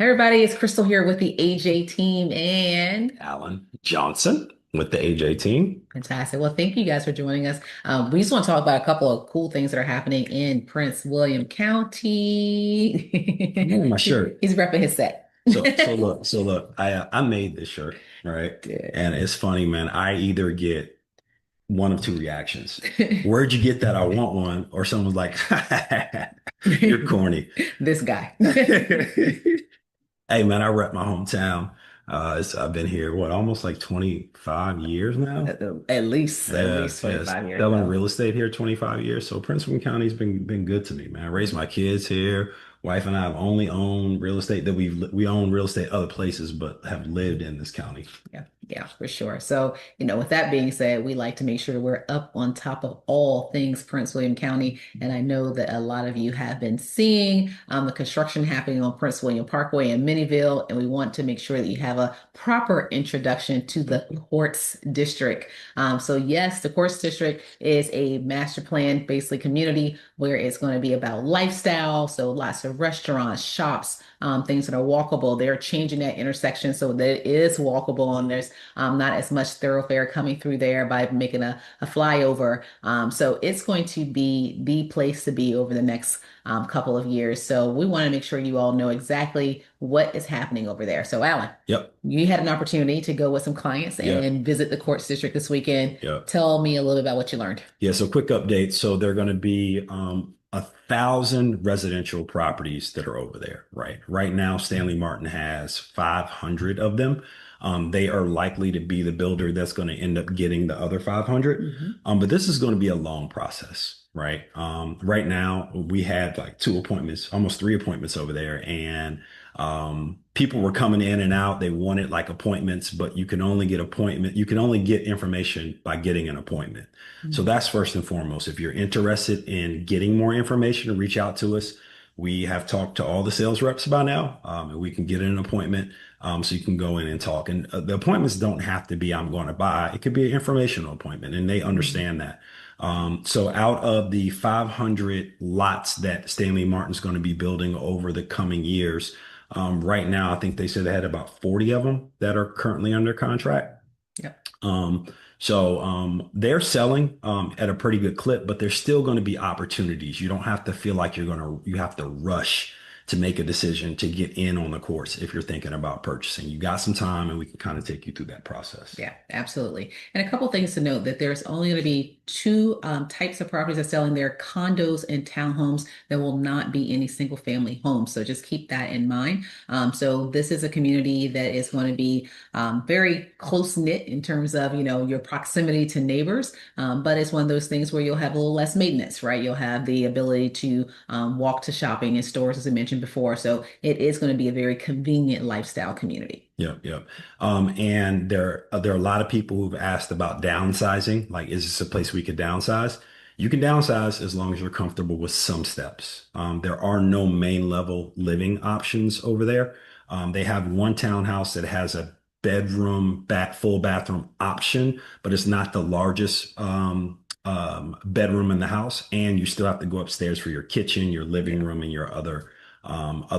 Hey everybody, it's Crystal here with the AJ team and Alan Johnson with the AJ team. fantastic. Well, thank you guys for joining us. We just want to talk about a couple of cool things that are happening in Prince William County. Yeah, my shirt. He's repping his set. So look, I made this shirt, right? Good. And it's funny, man. I either get one of two reactions. Where'd you get that? I want one, or someone's like, "You're corny." This guy. Hey, man, I rep my hometown. I've been here, what, almost like 25 years now? At least Yes. 25 years Selling ago. real estate here 25 years. So Prince William County's been good to me, man. I raised my kids here. Wife and I have only owned real estate that we own real estate other places, but have lived in this county. Yeah, for sure. So, with that being said, we like to make sure we're up on top of all things Prince William County. And I know that a lot of you have been seeing the construction happening on Prince William Parkway in Minnieville, and we want to make sure that you have a proper introduction to the Quartz District. So, yes, the Quartz District is a master plan, basically community where it's going to be about lifestyle. So, lots of restaurants, shops, things that are walkable. They're changing that intersection so that it is walkable and there's not as much thoroughfare coming through there by making a flyover. So it's going to be the place to be over the next couple of years. So we want to make sure you all know exactly what is happening over there. So, Alan, Yep. you had an opportunity to go with some clients Yep. and visit the Quartz District this weekend. Yep. Tell me a little bit about what you learned. Yeah, so quick update. So there are going to be 1,000 residential properties that are over there, right? Right now, Stanley Martin has 500 of them. They are likely to be the builder that's going to end up getting the other 500. Mhm. But this is going to be a long process, right? Right now, we had like two appointments, almost three appointments over there, and people were coming in and out. They wanted like appointments, but you can only get information by getting an appointment. So Mhm. that's first and foremost. If you're interested in getting more information, reach out to us. We have talked to all the sales reps by now, and we can get an appointment so you can go in and talk. And the appointments don't have to be I'm going to buy. It could be an informational appointment, and they Mhm. understand that. So out of the 500 lots that Stanley Martin's going to be building over the coming years, right now, I think they said they had about 40 of them that are currently under contract. Yep. Um, they're selling at a pretty good clip, but there's still going to be opportunities. You don't have to feel like you have to rush to make a decision to get in on the course if you're thinking about purchasing. You got some time and we can kind of take you through that process. Yeah, absolutely. And a couple things to note that there's only going to be two types of properties that selling there, condos and townhomes. There will not be any single family homes. So just keep that in mind. So this is a community that is going to be very close knit in terms of, your proximity to neighbors. But it's one of those things where you'll have a little less maintenance, right? You'll have the ability to walk to shopping and stores, as I mentioned before. So it is going to be a very convenient lifestyle community. Yep. And there are a lot of people who've asked about downsizing. Like, is this a place we could downsize? You can downsize as long as you're comfortable with some steps. There are no main level living options over there. They have one townhouse that has a full bathroom option, but it's not the largest bedroom in the house, and you still have to go upstairs for your kitchen, your living Yeah. room, and your other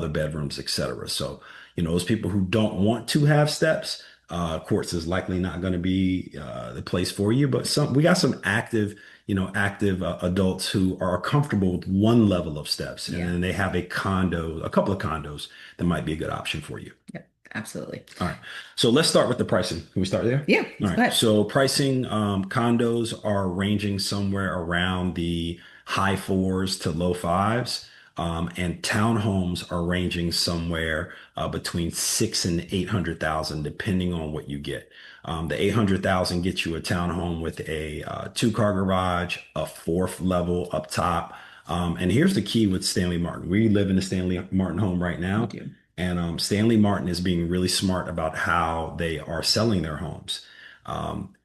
bedrooms, etc. So those people who don't want to have steps, Quartz is likely not going to be the place for you. But we got some active adults who are comfortable with one level of steps, and Yeah. then they have a couple of condos that might be a good option for you. Yep. Absolutely. All right. So let's start with the pricing. Can we start there? Yeah, All let's go right. ahead. So pricing, condos are ranging somewhere around the high fours to low fives. And townhomes are ranging somewhere between six and 800,000, depending on what you get. The 800,000 gets you a townhome with a two-car garage, a fourth level up top. And here's the key with Stanley Martin. We live in a Stanley Martin home right We now. do. And Stanley Martin is being really smart about how they are selling their homes.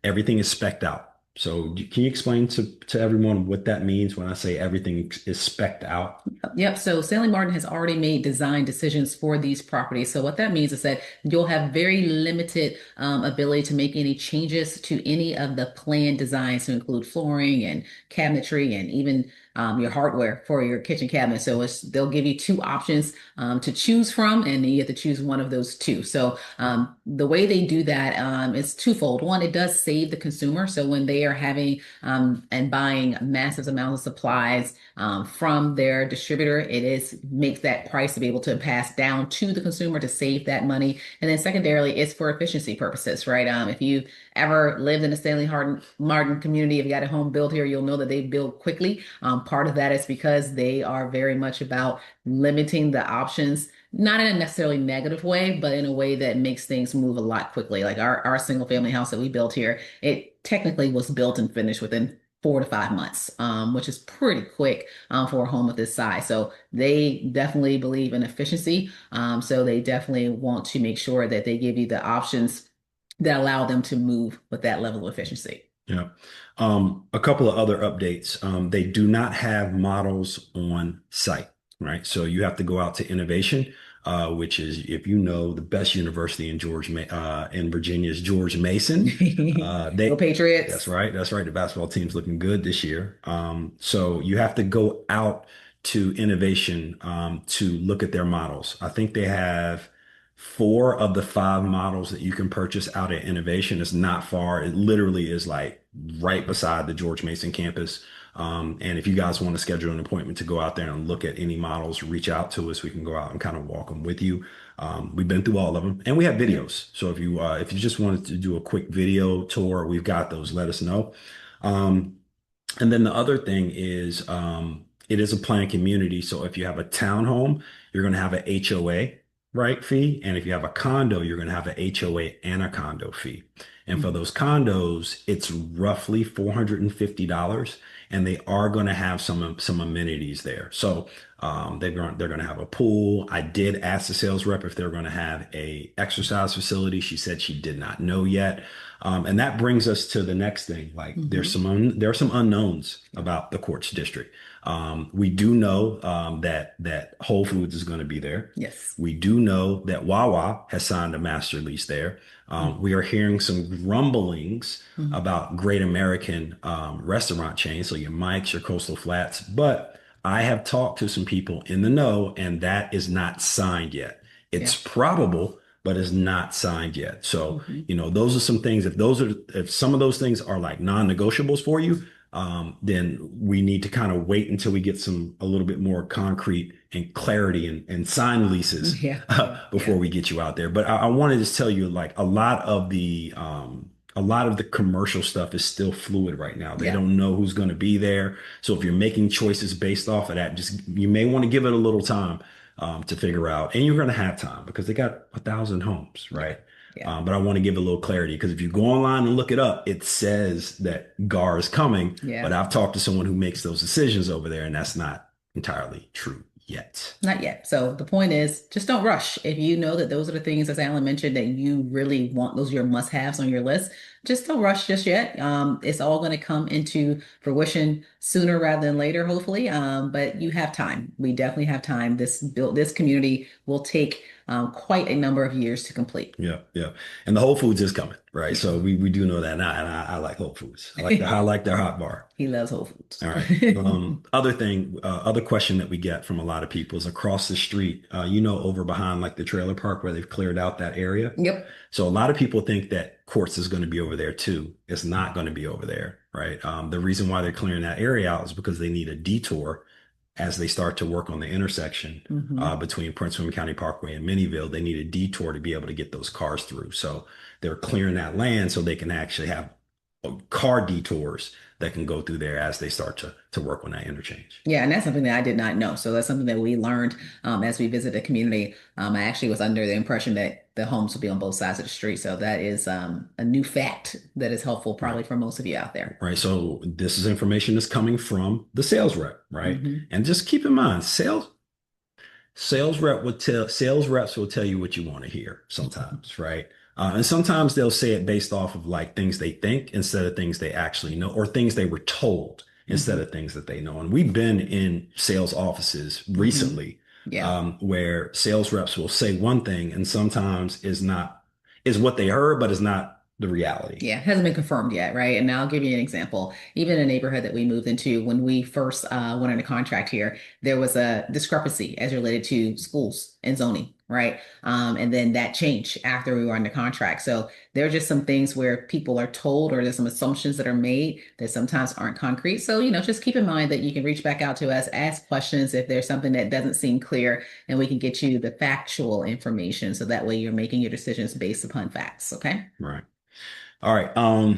Everything is spec'd out. So can you explain to everyone what that means when I say everything is spec'd out? Yep. So Stanley Martin has already made design decisions for these properties. So what that means is that you'll have very limited ability to make any changes to any of the planned designs to include flooring and cabinetry and even your hardware for your kitchen cabinet. So they'll give you two options to choose from, and you have to choose one of those two. So the way they do that is twofold. One, it does save the consumer. So when they are having and buying massive amounts of supplies from their distributor, it is makes that price to be able to pass down to the consumer to save that money. And then secondarily, it's for efficiency purposes, right? If you ever lived in a Stanley Martin community, if you got a home built here, you'll know that they build quickly. Part of that is because they are very much about limiting the options, not in a necessarily negative way, but in a way that makes things move a lot quickly. Like our single family house that we built here, it technically was built and finished within 4 to 5 months, which is pretty quick for a home of this size. So they definitely believe in efficiency. So they definitely want to make sure that they give you the options that allow them to move with that level of efficiency. Yeah. A couple of other updates. They do not have models on site, right? So you have to go out to Innovation, which is, if you know, the best university in Virginia is George Mason. Go That's Patriots. right. That's right. The basketball team's looking good this year. So you have to go out to Innovation, to look at their models. I think they have four of the five models that you can purchase out at Innovation. It's not far. It literally is like right beside the George Mason campus. And if you guys want to schedule an appointment to go out there and look at any models, reach out to us. We can go out and kind of walk them with you. We've been through all of them, and we have videos. So if you just wanted to do a quick video tour, we've got those. Let us know. Um, and then the other thing is, it is a planned community. So if you have a townhome, you're going to have an HOA, right, fee. And if you have a condo, you're going to have an HOA and a condo fee. And for those condos, it's roughly $450, and they are going to have some amenities there. So they're going to have a pool. I did ask the sales rep if they're going to have a exercise facility. She said she did not know yet. And that brings us to the next thing. Like, Mhm. there are some unknowns about the Quartz district. We do know that Whole Foods is going to be there. Yes. We do know that Wawa has signed a master lease there. We are hearing some grumblings Mhm. about Great American restaurant chains, so your Mike's, your Coastal Flats. But I have talked to some people in the know, and that is not signed yet. It's Yeah. probable, but is not signed yet. So, Mhm. those are some things. If some of those things are like non-negotiables for you, then we need to kind of wait until we get a little bit more concrete and clarity and sign leases Yeah. Yeah. before Yeah. we get you out there. But I wanted to tell you, like, a lot of the commercial stuff is still fluid right now. They Yeah. don't know who's going to be there. So if you're making choices based off of that, just you may want to give it a little time to figure out. And you're going to have time because they got 1,000 homes, Yeah. right? Yeah. But I want to give a little clarity because if you go online and look it up, it says that GAR is coming. But Yeah. I've talked to someone who makes those decisions over there, and that's not entirely true yet. Not yet. So the point is, just don't rush. If you know that those are the things, as Alan mentioned, that you really want, those are your must-haves on your list, just don't rush just yet. It's all going to come into fruition sooner rather than later, hopefully. But you have time. We definitely have time. This community will take quite a number of years to complete. Yeah, yeah. And the Whole Foods is coming, right? Yeah. So we do know that now, and I like Whole Foods. I like their hot bar. He loves Whole Foods. All right. Other question that we get from a lot of people is across the street, over behind like the trailer park where they've cleared out that area. Yep. So a lot of people think that Quartz is going to be over there too. It's not going to be over there, right? The reason why they're clearing that area out is because they need a detour as they start to work on the intersection Hmm. between Prince William County Parkway and Minnieville. They need a detour to be able to get those cars through. So they're clearing that land so they can actually have car detours that can go through there as they start to work on that interchange. Yeah, and that's something that I did not know. So that's something that we learned as we visited the community. I actually was under the impression that the homes would be on both sides of the street. So that is a new fact that is helpful Right. probably for most of you out there. Right. So this is information that's coming from the sales rep, right? Hmm. And just keep in mind, sales reps will tell you what you want to hear sometimes, right? And sometimes they'll say it based off of like things they think instead of things they actually know, or things they were told instead Hmm. of things that they know. And we've been in sales offices Hmm. recently, Yeah. where sales reps will say one thing and sometimes is what they heard, but is not. the reality. Yeah, hasn't been confirmed yet, right? And now I'll give you an example. Even in a neighborhood that we moved into, when we first went into contract here, there was a discrepancy as related to schools and zoning, right? And then that changed after we were under contract. So there are just some things where people are told, or there's some assumptions that are made that sometimes aren't concrete. So, just keep in mind that you can reach back out to us, ask questions if there's something that doesn't seem clear, and we can get you the factual information. So that way you're making your decisions based upon facts, okay? Right. All right.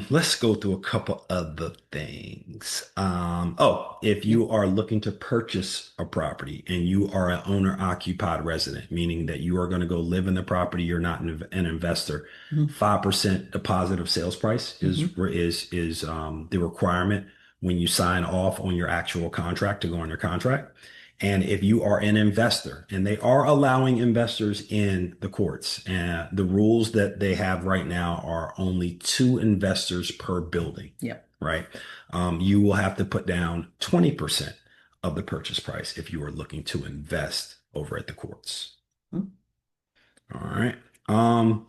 Let's go through a couple other things. If Yep. you are looking to purchase a property and you are an owner-occupied resident, meaning that you are going to go live in the property, you're not an investor, Mhm. 5% deposit of sales price Mhm. is the requirement when you sign off on your actual contract to go on your contract. And if you are an investor, and they are allowing investors in the courts, and the rules that they have right now are only two investors per building, Yep. right? You will have to put down 20% of the purchase price if you are looking to invest over at the courts. Mhm. All right. Um,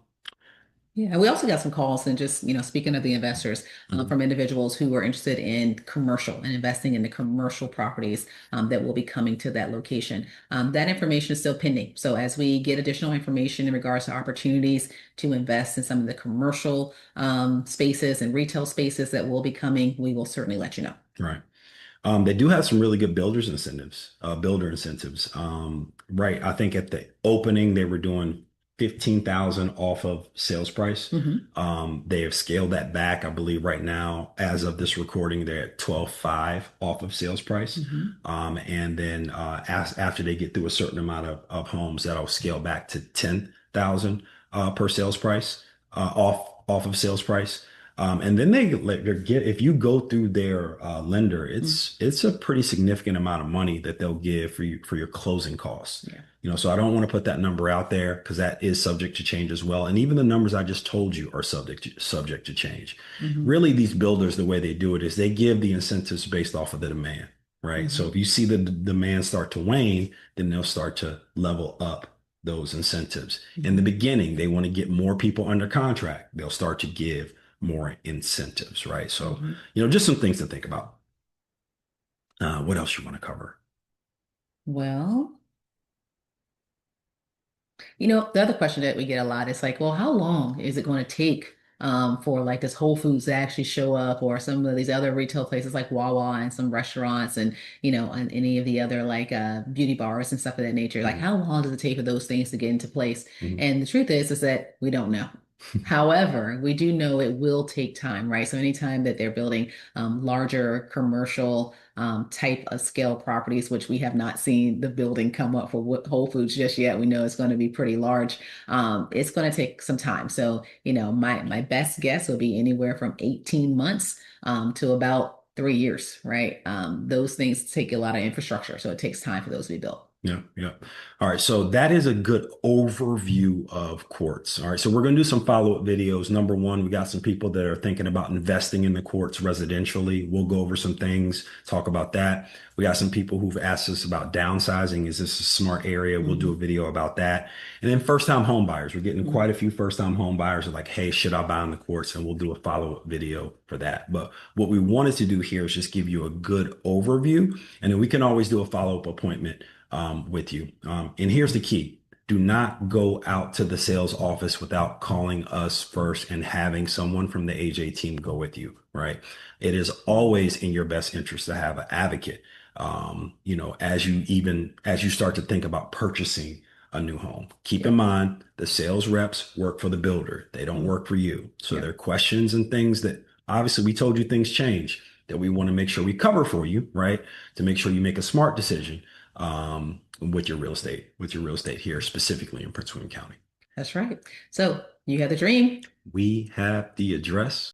Yeah, we also got some calls, and just, speaking of the investors, mhm, from individuals who are interested in commercial and investing in the commercial properties that will be coming to that location. That information is still pending. So as we get additional information in regards to opportunities to invest in some of the commercial spaces and retail spaces that will be coming, we will certainly let you know. right. They do have some really good builder incentives. Right. I think at the opening, they were doing 15,000 off of sales price. Hmm. They have scaled that back. I believe right now, as of this recording, they're at 12,500 off of sales price. Hmm. And then after they get through a certain amount of homes, that'll scale back to 10,000 per sales price, off of sales price. And then they get if you go through their lender, Hmm. it's a pretty significant amount of money that they'll give for you for your closing costs. Yeah. So I don't want to put that number out there because that is subject to change as well. And even the numbers I just told you are subject to change. Hmm. Really, these builders, the way they do it is they give the incentives based off of the demand, right? So Hmm. if you see the demand start to wane, then they'll start to level up those incentives. In the Hmm. beginning, they want to get more people under contract. They'll start to give more incentives, right? So, Hmm. just some things to think about. What else you want to cover? Well, the other question that we get a lot is like, well, how long is it going to take for like this Whole Foods to actually show up, or some of these other retail places like Wawa and some restaurants, and and any of the other like beauty bars and stuff of that nature? Like, Mhm, how long does it take for those things to get into place? mhm, And the truth is that we don't know. However, we do know it will take time, right? So anytime that they're building larger commercial type of scale properties, which we have not seen the building come up for Whole Foods just yet. We know it's going to be pretty large. It's going to take some time. So, my best guess will be anywhere from 18 months to about 3 years, right? Those things take a lot of infrastructure, so it takes time for those to be built. yeah, yeah. All right, so that is a good overview of Quartz. All right, so we're going to do some follow-up videos. Number one, we got some people that are thinking about investing in the Quartz residentially. We'll go over some things, talk about that. We got some people who've asked us about downsizing. Is this a smart area? We'll do a Hmm. video about that. And then first-time home buyers. We're getting Hmm. quite a few first-time home buyers are like, hey, should I buy in the Quartz? And we'll do a follow-up video for that. But what we wanted to do here is just give you a good overview, and then we can always do a follow-up appointment with you. And here's the key. Do not go out to the sales office without calling us first and having someone from the AJ team go with you, right? It is always in your best interest to have an advocate. As you start to think about purchasing a new home, keep in Yep. mind the sales reps work for the builder. They don't Mhm. work for you. So there are Yep. questions and things that obviously we told you things change that we want to make sure we cover for you, right? To make sure you make a smart decision with your real estate here, specifically in Prince William County. That's right. So you have the dream. We have the address.